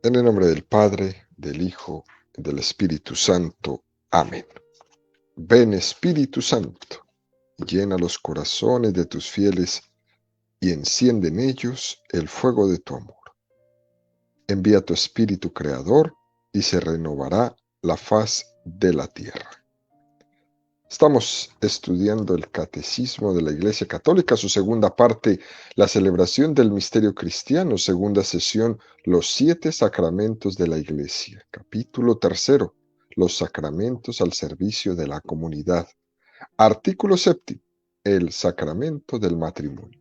En el nombre del Padre, del Hijo y del Espíritu Santo. Amén. Ven Espíritu Santo, llena los corazones de tus fieles y enciende en ellos el fuego de tu amor. Envía tu Espíritu Creador y se renovará la faz de la tierra. Estamos estudiando el Catecismo de la Iglesia Católica, su segunda parte, la celebración del misterio cristiano, segunda sesión, los 7 sacramentos de la Iglesia, capítulo 3, los sacramentos al servicio de la comunidad, artículo 7, el sacramento del matrimonio.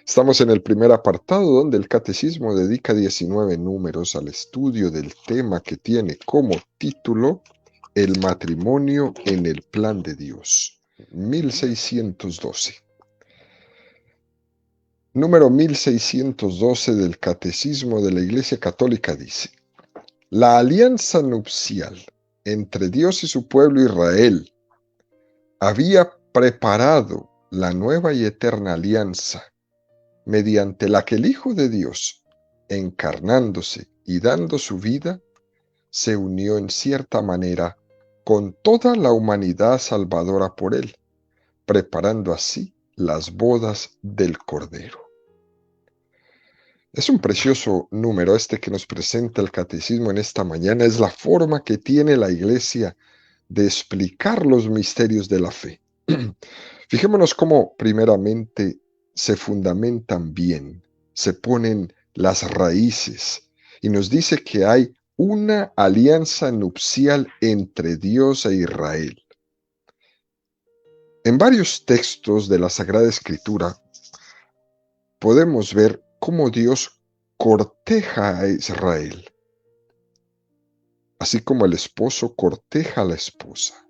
Estamos en el primer apartado donde el Catecismo dedica 19 números al estudio del tema que tiene como título el matrimonio en el plan de Dios, 1612. Número 1612 del Catecismo de la Iglesia Católica dice: la alianza nupcial entre Dios y su pueblo Israel había preparado la nueva y eterna alianza, mediante la que el Hijo de Dios, encarnándose y dando su vida, se unió en cierta manera con toda la humanidad salvadora por él, preparando así las bodas del Cordero. Es un precioso número este que nos presenta el Catecismo en esta mañana. Es la forma que tiene la Iglesia de explicar los misterios de la fe. Fijémonos cómo primeramente se fundamentan bien, se ponen las raíces y nos dice que hay una alianza nupcial entre Dios e Israel. En varios textos de la Sagrada Escritura podemos ver cómo Dios corteja a Israel, así como el esposo corteja a la esposa.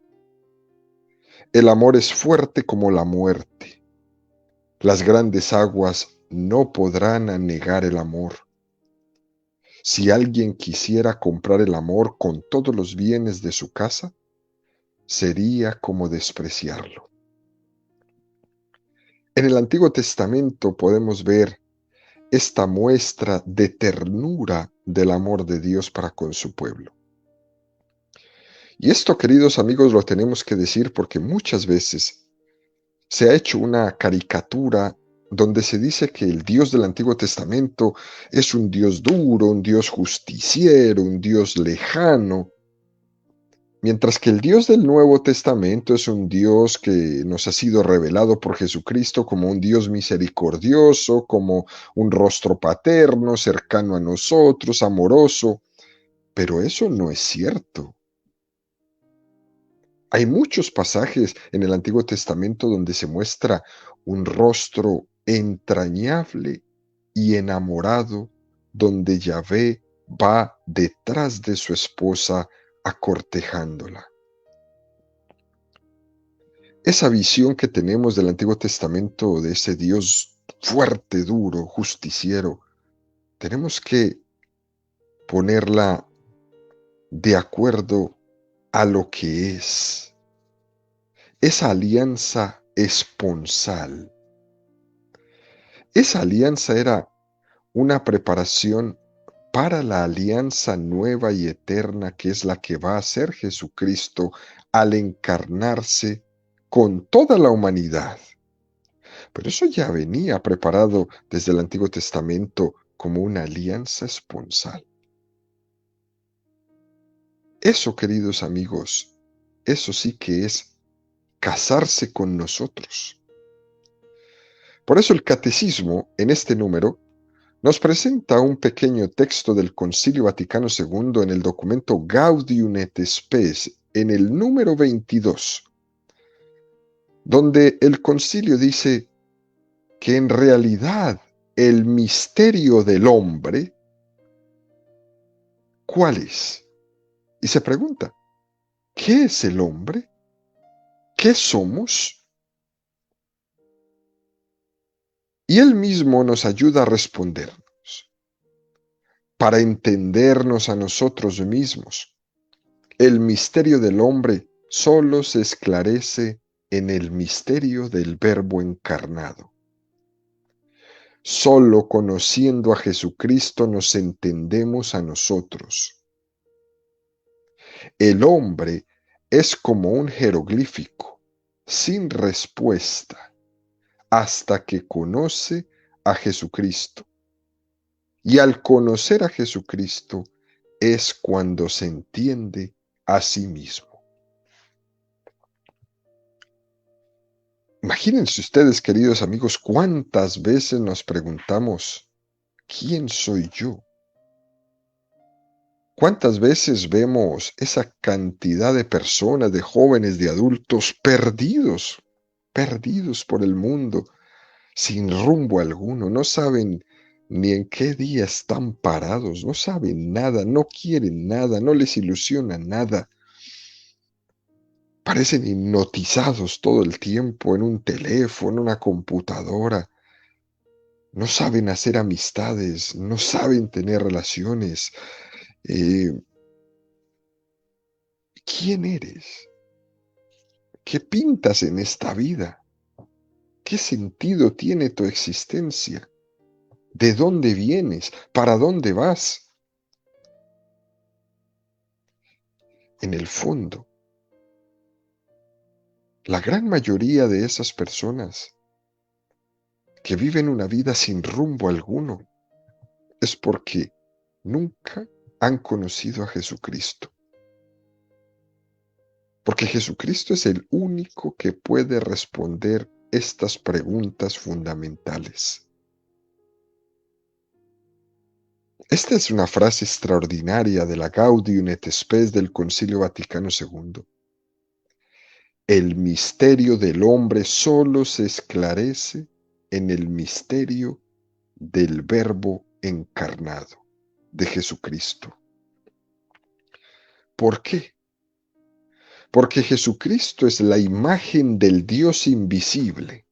El amor es fuerte como la muerte. Las grandes aguas no podrán anegar el amor. Si alguien quisiera comprar el amor con todos los bienes de su casa, sería como despreciarlo. En el Antiguo Testamento podemos ver esta muestra de ternura del amor de Dios para con su pueblo. Y esto, queridos amigos, lo tenemos que decir porque muchas veces se ha hecho una caricatura donde se dice que el Dios del Antiguo Testamento es un Dios duro, un Dios justiciero, un Dios lejano, mientras que el Dios del Nuevo Testamento es un Dios que nos ha sido revelado por Jesucristo como un Dios misericordioso, como un rostro paterno, cercano a nosotros, amoroso. Pero eso no es cierto. Hay muchos pasajes en el Antiguo Testamento donde se muestra un rostro entrañable y enamorado, donde Yahvé va detrás de su esposa acortejándola. Esa visión que tenemos del Antiguo Testamento de ese Dios fuerte, duro, justiciero, tenemos que ponerla de acuerdo a lo que es. Esa alianza esponsal. Esa alianza era una preparación para la alianza nueva y eterna que es la que va a hacer Jesucristo al encarnarse con toda la humanidad. Pero eso ya venía preparado desde el Antiguo Testamento como una alianza esponsal. Eso, queridos amigos, eso sí que es casarse con nosotros. Por eso el Catecismo, en este número, nos presenta un pequeño texto del Concilio Vaticano II en el documento Gaudium et Spes, en el número 22, donde el concilio dice que en realidad el misterio del hombre, ¿cuál es? Y se pregunta, ¿qué es el hombre? ¿Qué somos? Y él mismo nos ayuda a respondernos, para entendernos a nosotros mismos. El misterio del hombre solo se esclarece en el misterio del Verbo encarnado. Solo conociendo a Jesucristo nos entendemos a nosotros. El hombre es como un jeroglífico, sin respuesta, hasta que conoce a Jesucristo. Y al conocer a Jesucristo es cuando se entiende a sí mismo. Imagínense ustedes, queridos amigos, cuántas veces nos preguntamos, ¿quién soy yo? ¿Cuántas veces vemos esa cantidad de personas, de jóvenes, de adultos perdidos por el mundo, sin rumbo alguno? No saben ni en qué día están parados, no saben nada, no quieren nada, no les ilusiona nada. Parecen hipnotizados todo el tiempo en un teléfono, una computadora. No saben hacer amistades, no saben tener relaciones. Eh, ¿Quién eres? ¿Qué pintas en esta vida? ¿Qué sentido tiene tu existencia? ¿De dónde vienes? ¿Para dónde vas? En el fondo, la gran mayoría de esas personas que viven una vida sin rumbo alguno es porque nunca han conocido a Jesucristo. Porque Jesucristo es el único que puede responder estas preguntas fundamentales. Esta es una frase extraordinaria de la Gaudium et Spes del Concilio Vaticano II. El misterio del hombre solo se esclarece en el misterio del Verbo encarnado, de Jesucristo. ¿Por qué? Porque Jesucristo es la imagen del Dios invisible.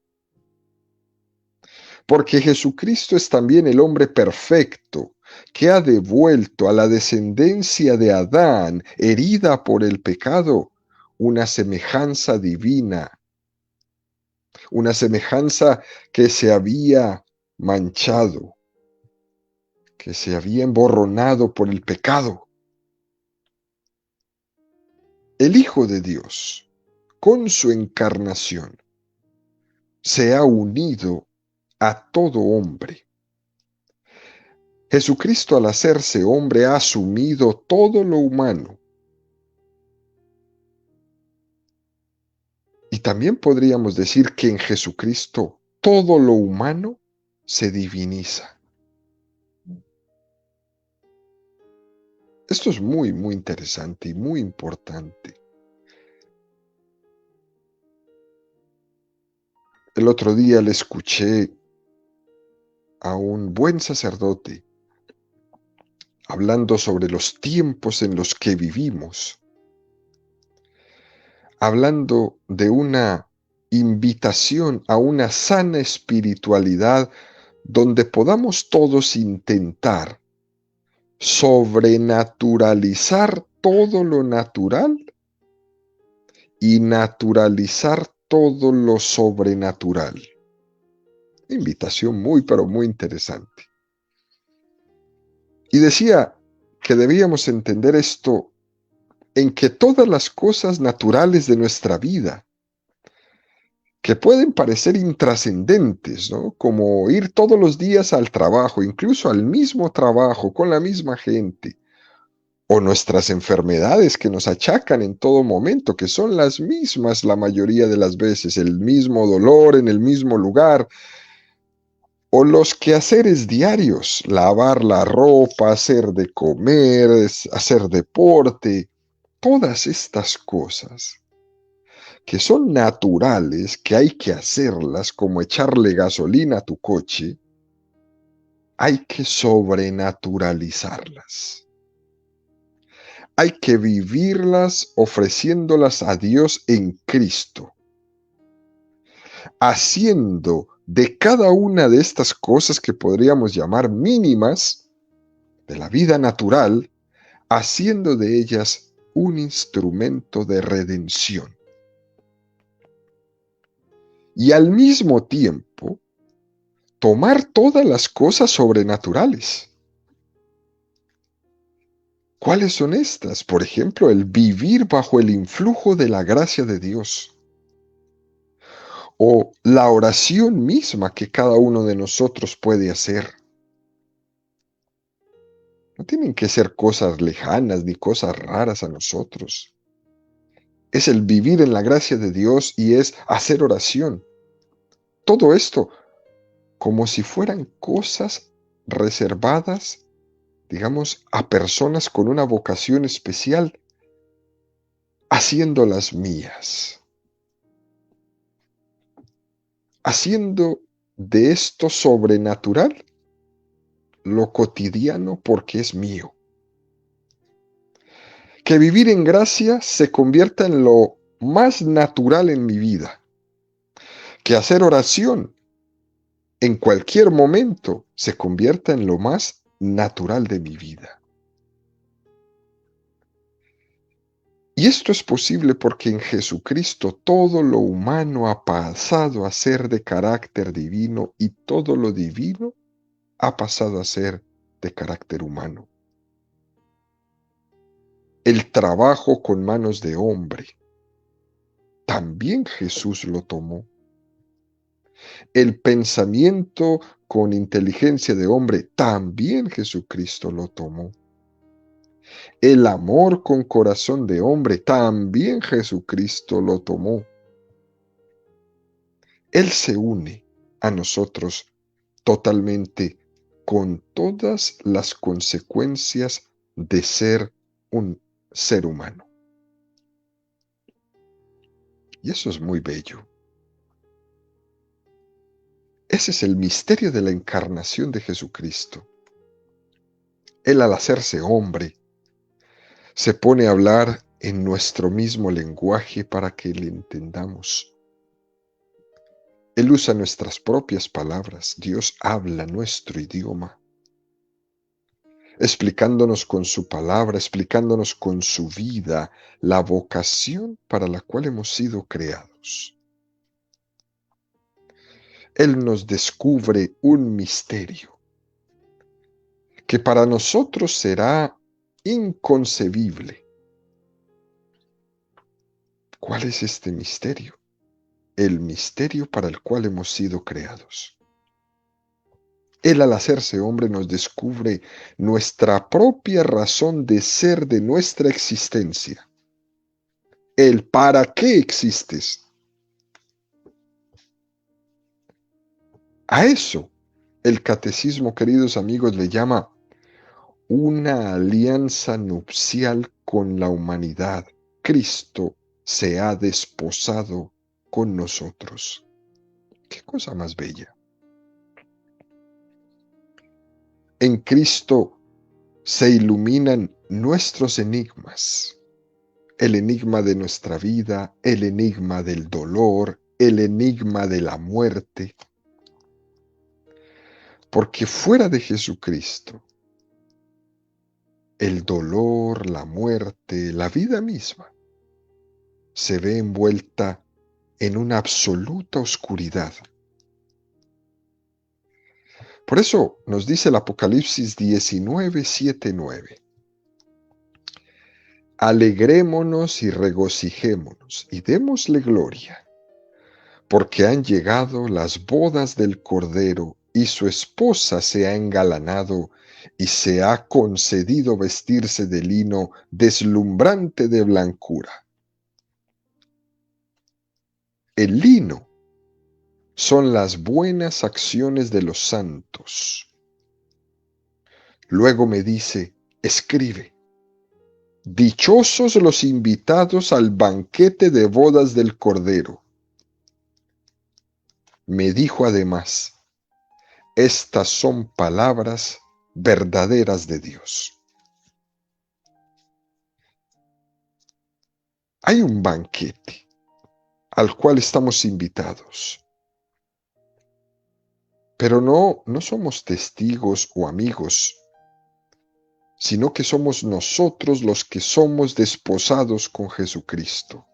Porque Jesucristo es también el hombre perfecto, que ha devuelto a la descendencia de Adán, herida por el pecado, una semejanza divina, una semejanza que se había manchado, que se había emborronado por el pecado. El Hijo de Dios, con su encarnación, se ha unido a todo hombre. Jesucristo, al hacerse hombre, ha asumido todo lo humano. Y también podríamos decir que en Jesucristo todo lo humano se diviniza. Esto es muy, muy interesante y muy importante. El otro día le escuché a un buen sacerdote hablando sobre los tiempos en los que vivimos, hablando de una invitación a una sana espiritualidad donde podamos todos intentar sobrenaturalizar todo lo natural y naturalizar todo lo sobrenatural. Invitación muy, pero muy interesante. Y decía que debíamos entender esto en que todas las cosas naturales de nuestra vida, que pueden parecer intrascendentes, ¿no? Como ir todos los días al trabajo, incluso al mismo trabajo, con la misma gente, o nuestras enfermedades que nos achacan en todo momento, que son las mismas la mayoría de las veces, el mismo dolor en el mismo lugar, o los quehaceres diarios, lavar la ropa, hacer de comer, hacer deporte, todas estas cosas que son naturales, que hay que hacerlas, como echarle gasolina a tu coche, hay que sobrenaturalizarlas. Hay que vivirlas ofreciéndolas a Dios en Cristo, haciendo de cada una de estas cosas que podríamos llamar mínimas de la vida natural, haciendo de ellas un instrumento de redención. Y al mismo tiempo, tomar todas las cosas sobrenaturales. ¿Cuáles son estas? Por ejemplo, el vivir bajo el influjo de la gracia de Dios, o la oración misma que cada uno de nosotros puede hacer. No tienen que ser cosas lejanas ni cosas raras a nosotros. Es el vivir en la gracia de Dios y es hacer oración. Todo esto como si fueran cosas reservadas, digamos, a personas con una vocación especial, haciéndolas mías, haciendo de esto sobrenatural lo cotidiano porque es mío. Que vivir en gracia se convierta en lo más natural en mi vida. Que hacer oración en cualquier momento se convierta en lo más natural de mi vida. Y esto es posible porque en Jesucristo todo lo humano ha pasado a ser de carácter divino y todo lo divino ha pasado a ser de carácter humano. El trabajo con manos de hombre, también Jesús lo tomó. El pensamiento con inteligencia de hombre, también Jesucristo lo tomó. El amor con corazón de hombre, también Jesucristo lo tomó. Él se une a nosotros totalmente con todas las consecuencias de ser un ser humano. Y eso es muy bello. Ese es el misterio de la encarnación de Jesucristo. Él, al hacerse hombre, se pone a hablar en nuestro mismo lenguaje para que le entendamos. Él usa nuestras propias palabras. Dios habla nuestro idioma, explicándonos con su palabra, explicándonos con su vida la vocación para la cual hemos sido creados. Él nos descubre un misterio que para nosotros será inconcebible. ¿Cuál es este misterio? El misterio para el cual hemos sido creados. Él, al hacerse hombre, nos descubre nuestra propia razón de ser, de nuestra existencia. El para qué existes. A eso el catecismo, queridos amigos, le llama una alianza nupcial con la humanidad. Cristo se ha desposado con nosotros. Qué cosa más bella. En Cristo se iluminan nuestros enigmas. El enigma de nuestra vida, el enigma del dolor, el enigma de la muerte. Porque fuera de Jesucristo, el dolor, la muerte, la vida misma, se ve envuelta en una absoluta oscuridad. Por eso nos dice el Apocalipsis 19, 7, 9. Alegrémonos y regocijémonos y démosle gloria, porque han llegado las bodas del Cordero y su esposa se ha engalanado y se ha concedido vestirse de lino deslumbrante de blancura. El lino son las buenas acciones de los santos. Luego me dice, escribe, dichosos los invitados al banquete de bodas del Cordero. Me dijo además, estas son palabras verdaderas de Dios. Hay un banquete al cual estamos invitados, pero no somos testigos o amigos, sino que somos nosotros los que somos desposados con Jesucristo.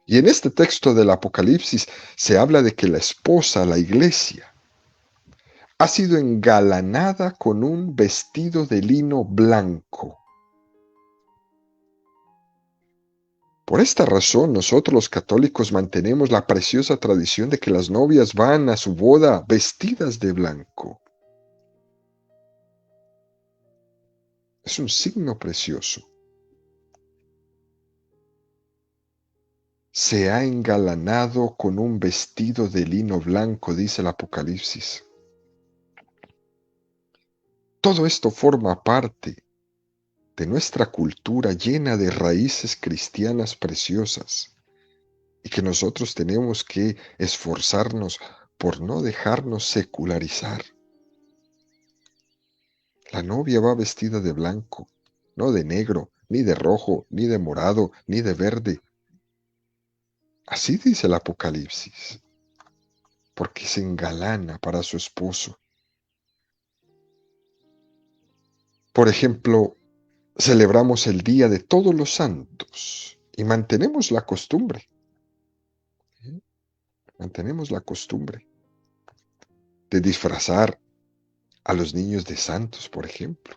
Y en este texto del Apocalipsis se habla de que la esposa, la iglesia, ha sido engalanada con un vestido de lino blanco. Por esta razón, nosotros los católicos mantenemos la preciosa tradición de que las novias van a su boda vestidas de blanco. Es un signo precioso. Se ha engalanado con un vestido de lino blanco, dice el Apocalipsis. Todo esto forma parte de nuestra cultura llena de raíces cristianas preciosas y que nosotros tenemos que esforzarnos por no dejarnos secularizar. La novia va vestida de blanco, no de negro, ni de rojo, ni de morado, ni de verde. Así dice el Apocalipsis, porque se engalana para su esposo. Por ejemplo, celebramos el Día de Todos los Santos y mantenemos la costumbre. Mantenemos la costumbre de disfrazar a los niños de santos, por ejemplo,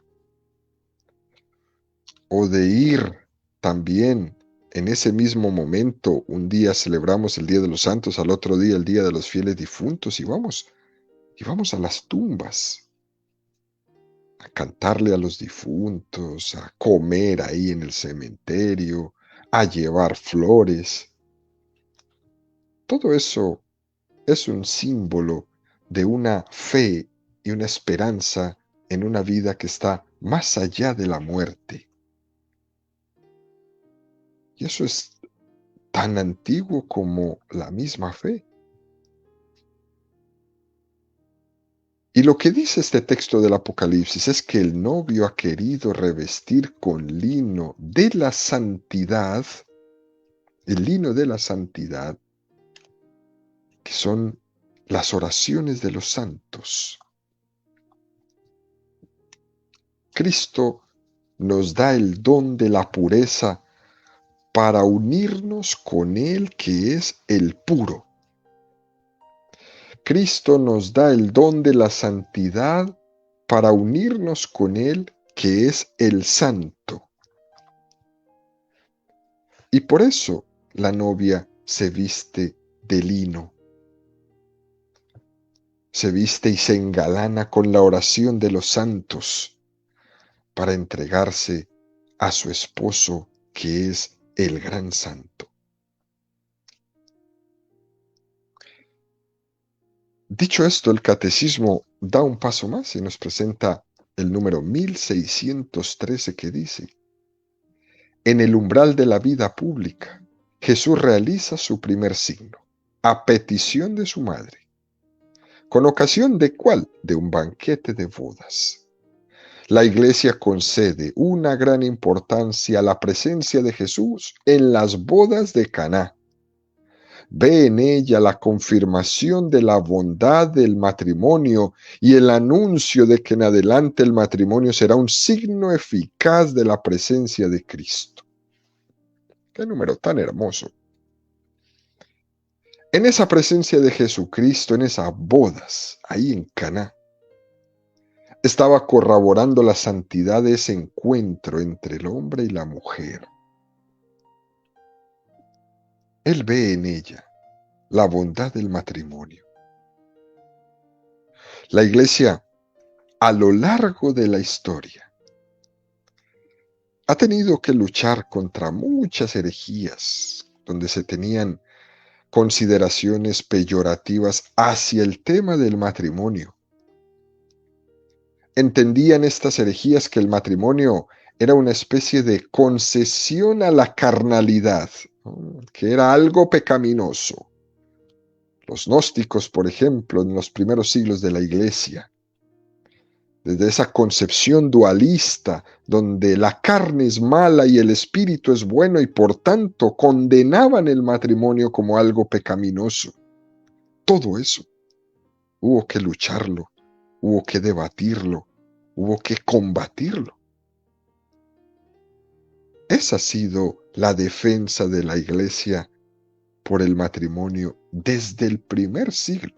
o de ir también en ese mismo momento. Un día celebramos el Día de los Santos, al otro día el Día de los Fieles Difuntos, y vamos a las tumbas a cantarle a los difuntos, a comer ahí en el cementerio, a llevar flores. Todo eso es un símbolo de una fe y una esperanza en una vida que está más allá de la muerte. Y eso es tan antiguo como la misma fe. Y lo que dice este texto del Apocalipsis es que el novio ha querido revestir con lino de la santidad, el lino de la santidad, que son las oraciones de los santos. Cristo nos da el don de la pureza para unirnos con Él, que es el puro. Cristo nos da el don de la santidad para unirnos con Él, que es el santo. Y por eso la novia se viste de lino. Se viste y se engalana con la oración de los santos para entregarse a su esposo, que es el gran santo. Dicho esto, el catecismo da un paso más y nos presenta el número 1613, que dice: en el umbral de la vida pública, Jesús realiza su primer signo, a petición de su madre. ¿Con ocasión de cuál? De un banquete de bodas. La Iglesia concede una gran importancia a la presencia de Jesús en las bodas de Caná. Ve en ella la confirmación de la bondad del matrimonio y el anuncio de que en adelante el matrimonio será un signo eficaz de la presencia de Cristo. ¡Qué número tan hermoso! En esa presencia de Jesucristo, en esas bodas, ahí en Caná, estaba corroborando la santidad de ese encuentro entre el hombre y la mujer. Él ve en ella la bondad del matrimonio. La Iglesia, a lo largo de la historia, ha tenido que luchar contra muchas herejías, donde se tenían consideraciones peyorativas hacia el tema del matrimonio. Entendían estas herejías que el matrimonio era una especie de concesión a la carnalidad, ¿no?, que era algo pecaminoso. Los gnósticos, por ejemplo, en los primeros siglos de la Iglesia, desde esa concepción dualista, donde la carne es mala y el espíritu es bueno, y por tanto condenaban el matrimonio como algo pecaminoso. Todo eso hubo que lucharlo, hubo que debatirlo, hubo que combatirlo. Esa ha sido la defensa de la Iglesia por el matrimonio desde el primer siglo.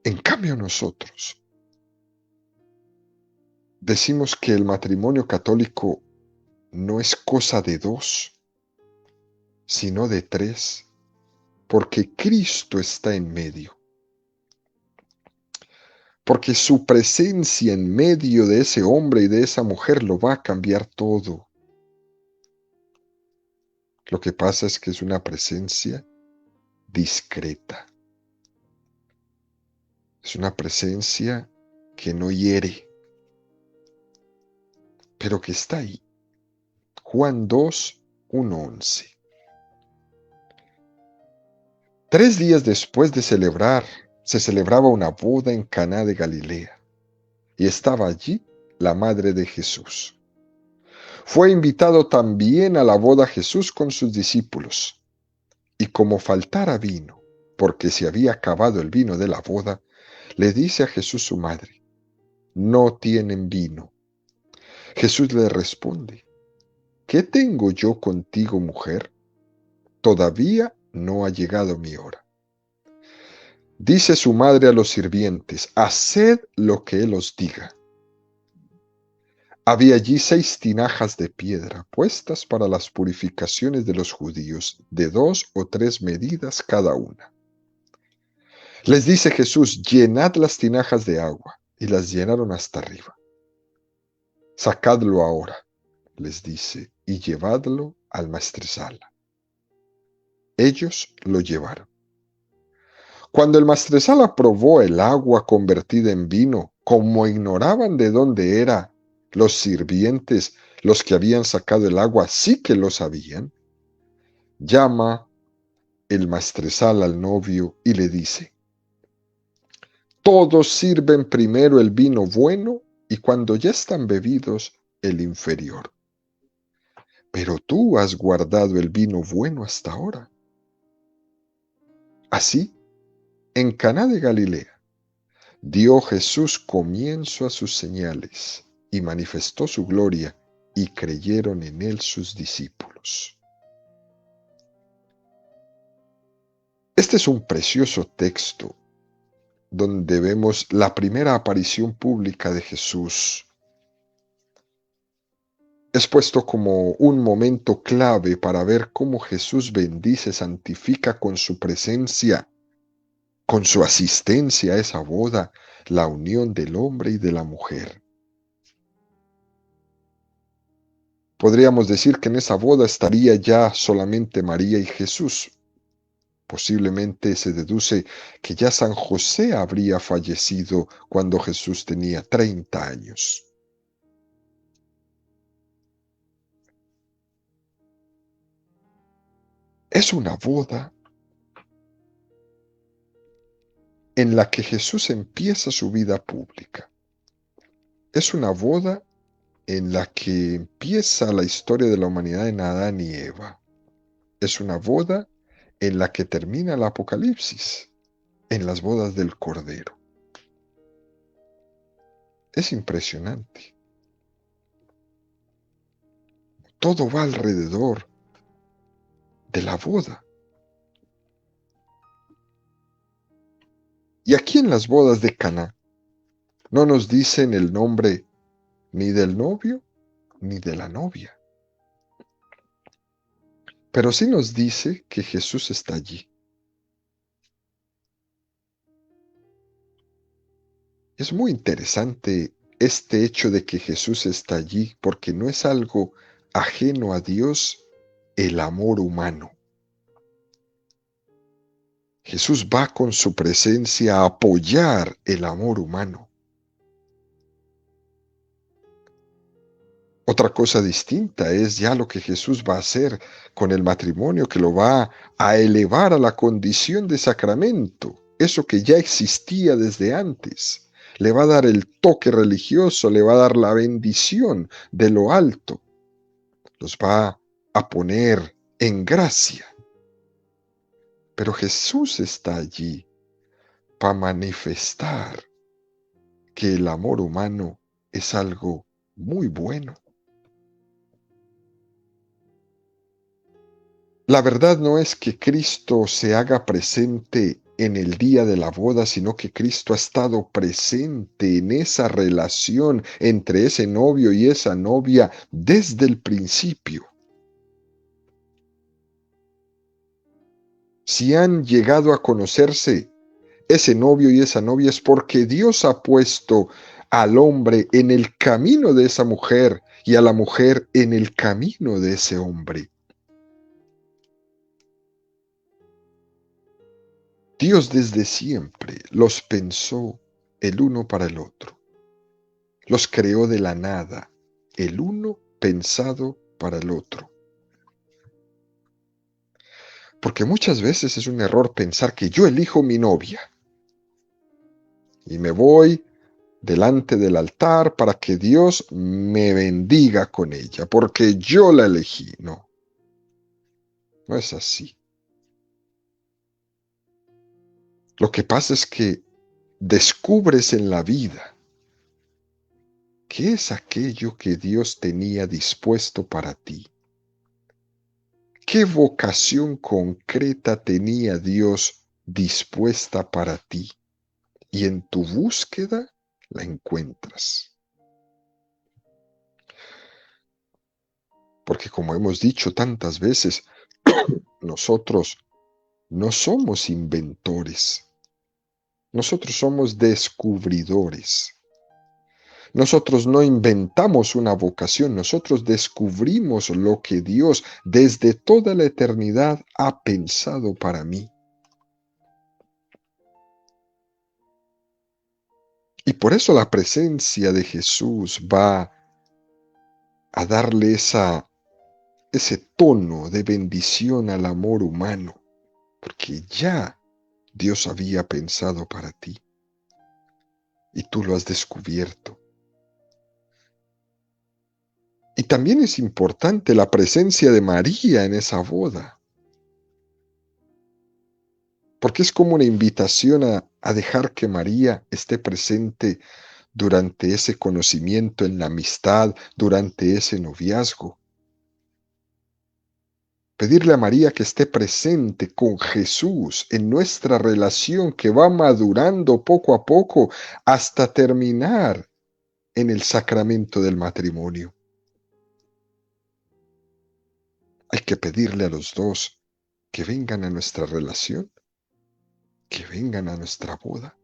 En cambio nosotros decimos que el matrimonio católico no es cosa de dos, sino de tres, porque Cristo está en medio. Porque su presencia en medio de ese hombre y de esa mujer lo va a cambiar todo. Lo que pasa es que es una presencia discreta. Es una presencia que no hiere, pero que está ahí. Juan 2, 1:11. 3 días después de se celebraba una boda en Caná de Galilea, y estaba allí la madre de Jesús. Fue invitado también a la boda Jesús con sus discípulos, y como faltara vino, porque se había acabado el vino de la boda, le dice a Jesús su madre: no tienen vino. Jesús le responde: ¿qué tengo yo contigo, mujer? Todavía no ha llegado mi hora. Dice su madre a los sirvientes: haced lo que él os diga. Había allí 6 tinajas de piedra, puestas para las purificaciones de los judíos, de 2 o 3 medidas cada una. Les dice Jesús: llenad las tinajas de agua, y las llenaron hasta arriba. Sacadlo ahora, les dice, y llevadlo al maestresala. Ellos lo llevaron. Cuando el maestresala probó el agua convertida en vino, como ignoraban de dónde era, los sirvientes, los que habían sacado el agua, sí que lo sabían, llama el maestresala al novio y le dice: todos sirven primero el vino bueno y cuando ya están bebidos, el inferior. Pero tú has guardado el vino bueno hasta ahora. Así, en Caná de Galilea, dio Jesús comienzo a sus señales y manifestó su gloria, y creyeron en él sus discípulos. Este es un precioso texto donde vemos la primera aparición pública de Jesús. Es puesto como un momento clave para ver cómo Jesús bendice, santifica con su presencia, con su asistencia a esa boda, la unión del hombre y de la mujer. Podríamos decir que en esa boda estaría ya solamente María y Jesús. Posiblemente se deduce que ya San José habría fallecido cuando Jesús tenía 30 años. Es una boda en la que Jesús empieza su vida pública. Es una boda en la que empieza la historia de la humanidad en Adán y Eva. Es una boda en la que termina el Apocalipsis, en las bodas del Cordero. Es impresionante. Todo va alrededor de la boda. Y aquí en las bodas de Caná no nos dicen el nombre ni del novio ni de la novia. Pero sí nos dice que Jesús está allí. Es muy interesante este hecho de que Jesús está allí, porque no es algo ajeno a Dios el amor humano. Jesús va con su presencia a apoyar el amor humano. Otra cosa distinta es ya lo que Jesús va a hacer con el matrimonio, que lo va a elevar a la condición de sacramento, eso que ya existía desde antes. Le va a dar el toque religioso, le va a dar la bendición de lo alto. Los va a poner en gracia. Pero Jesús está allí para manifestar que el amor humano es algo muy bueno. La verdad no es que Cristo se haga presente en el día de la boda, sino que Cristo ha estado presente en esa relación entre ese novio y esa novia desde el principio. Si han llegado a conocerse ese novio y esa novia es porque Dios ha puesto al hombre en el camino de esa mujer y a la mujer en el camino de ese hombre. Dios desde siempre los pensó el uno para el otro. Los creó de la nada, el uno pensado para el otro. Porque muchas veces es un error pensar que yo elijo mi novia y me voy delante del altar para que Dios me bendiga con ella, porque yo la elegí. No, no es así. Lo que pasa es que descubres en la vida qué es aquello que Dios tenía dispuesto para ti. ¿Qué vocación concreta tenía Dios dispuesta para ti? Y en tu búsqueda la encuentras. Porque como hemos dicho tantas veces, nosotros no somos inventores. Nosotros somos descubridores. Nosotros no inventamos una vocación, nosotros descubrimos lo que Dios desde toda la eternidad ha pensado para mí. Y por eso la presencia de Jesús va a darle ese tono de bendición al amor humano, porque ya Dios había pensado para ti y tú lo has descubierto. Y también es importante la presencia de María en esa boda, porque es como una invitación a dejar que María esté presente durante ese conocimiento en la amistad, durante ese noviazgo. Pedirle a María que esté presente con Jesús en nuestra relación que va madurando poco a poco hasta terminar en el sacramento del matrimonio. Hay que pedirle a los dos que vengan a nuestra relación, que vengan a nuestra boda.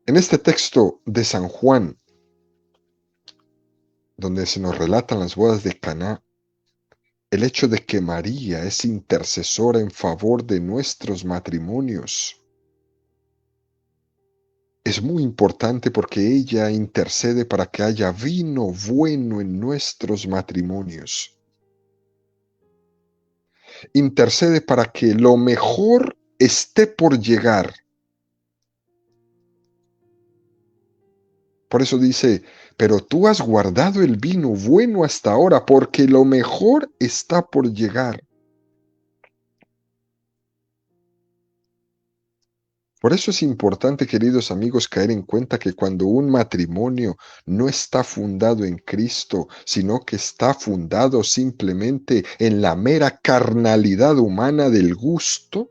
En este texto de San Juan, donde se nos relatan las bodas de Caná, el hecho de que María es intercesora en favor de nuestros matrimonios es muy importante porque ella intercede para que haya vino bueno en nuestros matrimonios. Intercede para que lo mejor esté por llegar. Por eso dice, pero tú has guardado el vino bueno hasta ahora porque lo mejor está por llegar. Por eso es importante, queridos amigos, caer en cuenta que cuando un matrimonio no está fundado en Cristo, sino que está fundado simplemente en la mera carnalidad humana del gusto,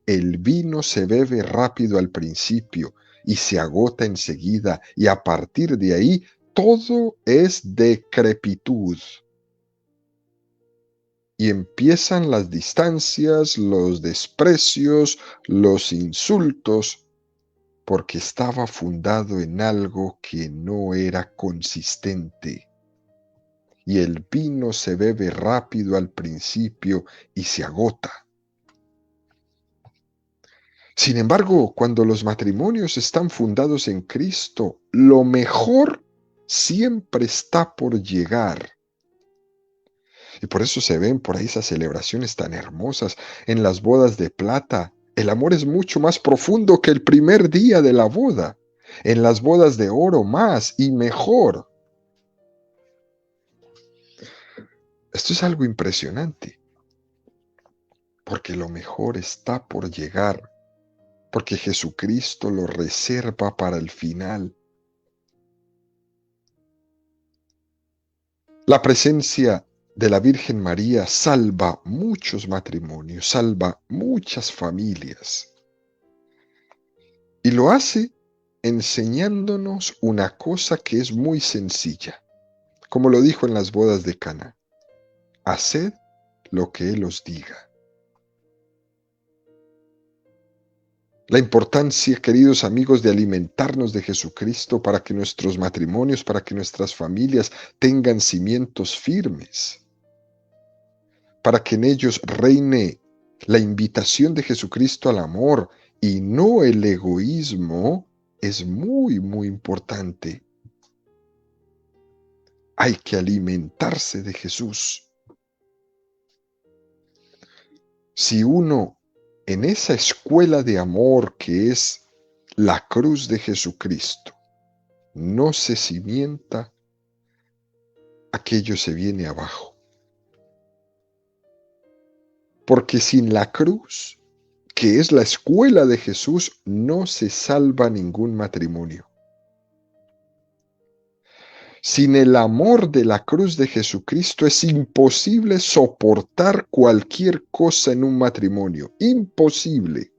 el vino se bebe rápido al principio y se agota enseguida, y a partir de ahí todo es decrepitud. Y empiezan las distancias, los desprecios, los insultos, porque estaba fundado en algo que no era consistente. Y el vino se bebe rápido al principio y se agota. Sin embargo, cuando los matrimonios están fundados en Cristo, lo mejor siempre está por llegar. Y por eso se ven por ahí esas celebraciones tan hermosas en las bodas de plata. El amor es mucho más profundo que el primer día de la boda. En las bodas de oro más y mejor. Esto es algo impresionante, porque lo mejor está por llegar, porque Jesucristo lo reserva para el final. La presencia de la Virgen María salva muchos matrimonios, salva muchas familias y lo hace enseñándonos una cosa que es muy sencilla, como lo dijo en las bodas de Caná: haced lo que Él os diga. La importancia, queridos amigos, de alimentarnos de Jesucristo para que nuestros matrimonios, para que nuestras familias tengan cimientos firmes, para que en ellos reine la invitación de Jesucristo al amor y no el egoísmo, es muy, muy importante. Hay que alimentarse de Jesús. Si uno en esa escuela de amor que es la cruz de Jesucristo no se cimienta, aquello se viene abajo. Porque sin la cruz, que es la escuela de Jesús, no se salva ningún matrimonio. Sin el amor de la cruz de Jesucristo es imposible soportar cualquier cosa en un matrimonio. Imposible.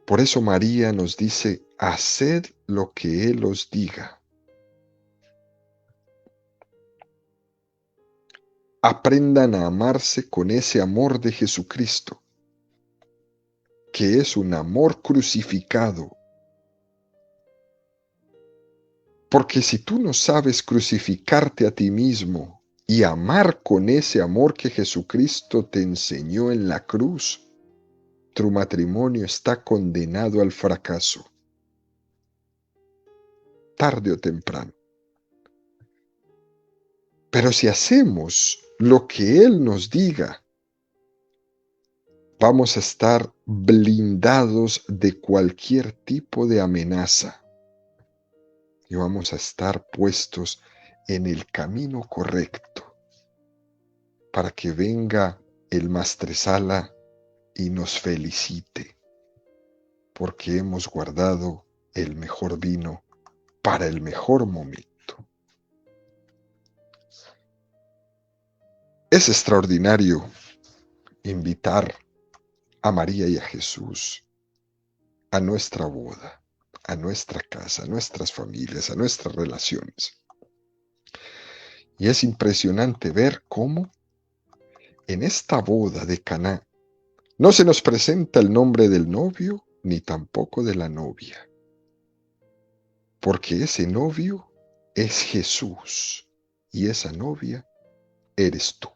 Por eso María nos dice: haced lo que Él os diga. Aprendan a amarse con ese amor de Jesucristo, que es un amor crucificado. Porque si tú no sabes crucificarte a ti mismo y amar con ese amor que Jesucristo te enseñó en la cruz, tu matrimonio está condenado al fracaso, tarde o temprano. Pero si hacemos lo que Él nos diga, vamos a estar blindados de cualquier tipo de amenaza y vamos a estar puestos en el camino correcto para que venga el maestresala y nos felicite, porque hemos guardado el mejor vino para el mejor momento. Es extraordinario invitar a María y a Jesús a nuestra boda, a nuestra casa, a nuestras familias, a nuestras relaciones. Y es impresionante ver cómo en esta boda de Caná no se nos presenta el nombre del novio ni tampoco de la novia, porque ese novio es Jesús y esa novia eres tú.